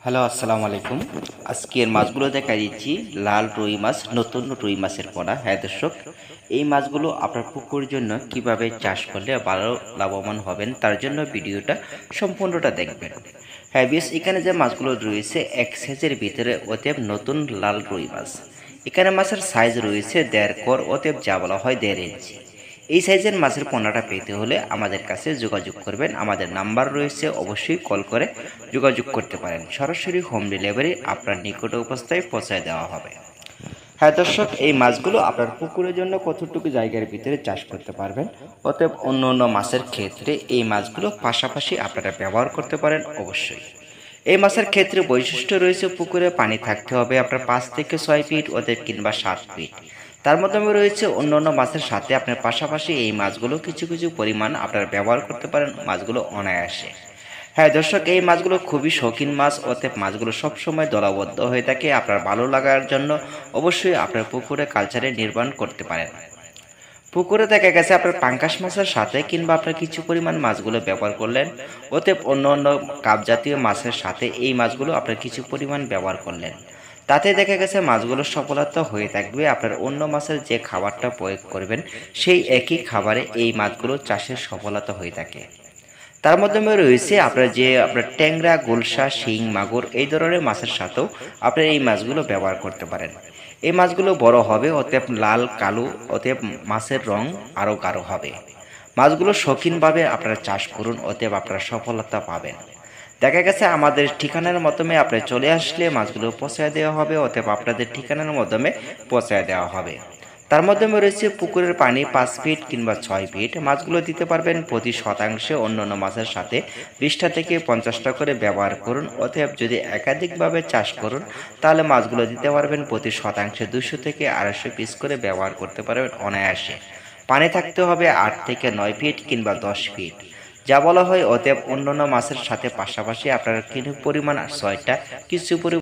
Hello, আসসালামু আলাইকুম। আজকের মাছগুলো দেখা দিচ্ছি লাল রুই মাছ, নতুন রুই মাছের পোনা। হ্যাঁ দর্শক, এই মাছগুলো আপনার পুকুরের জন্য কিভাবে চাষ করলে ভালো লাভবান হবেন তার জন্য ভিডিওটা সম্পূর্ণটা দেখবেন। হ্যাঁ বেশ, এখানে যে মাছগুলো রয়েছে এক সাইজের ভিতরে, অতএব নতুন লাল রুই মাছ। এখানে মাছের সাইজ রয়েছে 1.5 কর, অতএব যা বলা হয় 1.5 ইঞ্চি। এই সাইজের মাছের পোনাটা পেতে হলে আমাদের কাছে যোগাযোগ করবেন। আমাদের নাম্বার রয়েছে, অবশ্যই কল করে যোগাযোগ করতে পারেন। সরাসরি হোম ডেলিভারি আপনার নিকটে অবস্থায় পৌঁছায় দেওয়া হবে। হ্যাঁ দর্শক, এই মাছগুলো আপনার পুকুরের জন্য কতটুকু জায়গার ভিতরে চাষ করতে পারবেন, অতএব অন্য অন্য মাছের ক্ষেত্রে এই মাছগুলো পাশাপাশি আপনারা ব্যবহার করতে পারেন অবশ্যই। এই মাছের ক্ষেত্রে বৈশিষ্ট্য রয়েছে, পুকুরে পানি থাকতে হবে আপনার 5 থেকে 6 ফিট, অতএব কিংবা 7 ফিট। তার মাধ্যমে রয়েছে অন্য অন্য মাছের সাথে আপনার পাশাপাশি এই মাছগুলো কিছু কিছু পরিমাণ আপনারা ব্যবহার করতে পারেন, মাছগুলো অনায়াসে। হ্যাঁ দর্শক, এই মাছগুলো খুবই শৌখিন মাছ, অতএব মাছগুলো সবসময় দলবদ্ধ হয়ে থাকে। আপনার ভালো লাগার জন্য অবশ্যই আপনার পুকুরে কালচারে নির্মাণ করতে পারেন। পুকুরে দেখা গেছে আপনার পাঙ্কাশ মাছের সাথে কিংবা আপনার কিছু পরিমাণ মাছগুলো ব্যবহার করলেন, অতএব অন্য অন্য কাপ জাতীয় মাছের সাথে এই মাছগুলো আপনার কিছু পরিমাণ ব্যবহার করলেন, তাতে দেখা গেছে মাছগুলো সফলতা হয়ে থাকবে। আপনার অন্য মাছের যে খাবারটা প্রয়োগ করবেন সেই একই খাবারে এই মাছগুলো চাষের সফলতা হয়ে থাকে। তার মাধ্যমে রয়েছে আপনার ট্যাংরা, গুলশা, শিং, মাগুর এই ধরনের মাছের সাথেও আপনার এই মাছগুলো ব্যবহার করতে পারেন। এই মাছগুলো বড় হবে, অতএব লাল কালো, অতএব মাছের রং আরও গাঢ় হবে। মাছগুলো শৌখিনভাবে আপনারা চাষ করুন, অতএব আপনারা সফলতা পাবেন। দেখা গেছে আমাদের ঠিকানার মাধ্যমে আপনি চলে আসলে মাছগুলো পৌঁছায় দেওয়া হবে, অতএব আপনাদের ঠিকানার মাধ্যমে পৌঁছায় দেওয়া হবে। তার মাধ্যমে রয়েছে পুকুরের পানি 5 ফিট কিংবা 6 ফিট। মাছগুলো দিতে পারবেন প্রতি শতাংশে অন্যান্য মাছের সাথে 20টা থেকে 50টা করে ব্যবহার করুন। অতএব যদি একাধিকভাবে চাষ করুন তাহলে মাছগুলো দিতে পারবেন প্রতি শতাংশে 200 থেকে 250 পিস করে ব্যবহার করতে পারবেন অনায়াসে। পানি থাকতে হবে 8 থেকে 9 ফিট কিংবা 10 ফিট, যা বলা হয়। অতএব অন্যান্য মাছের সাথে পাশাপাশি আপনার কিছু পরিমাণ 6টা কিছু পরিমাণ